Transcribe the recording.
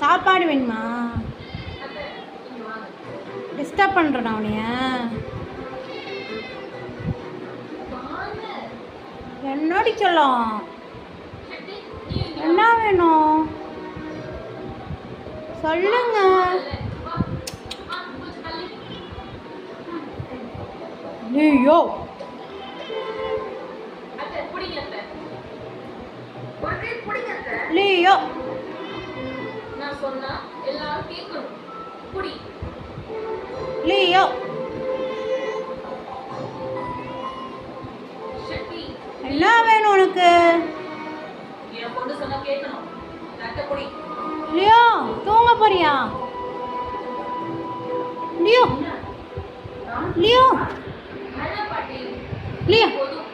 சாப்பாடு வேணுமா? டிஸ்டர்ப் பண்ணுறேன் அவனைய. என்னடி சொல்லும்? என்ன வேணும் சொல்லுங்க. ஐயோ லியோ நான் சொன்னா எல்லாரும் கேட்கணும். புடி லியோ சக்தி, என்ன வேணும் உனக்கு? என் பொண்ணு சொன்னா கேட்கணும். ரத்த புடி. லியோ தூங்க போறியா? லியோ லியோ நல்ல பாட்டி. லியோ போதும்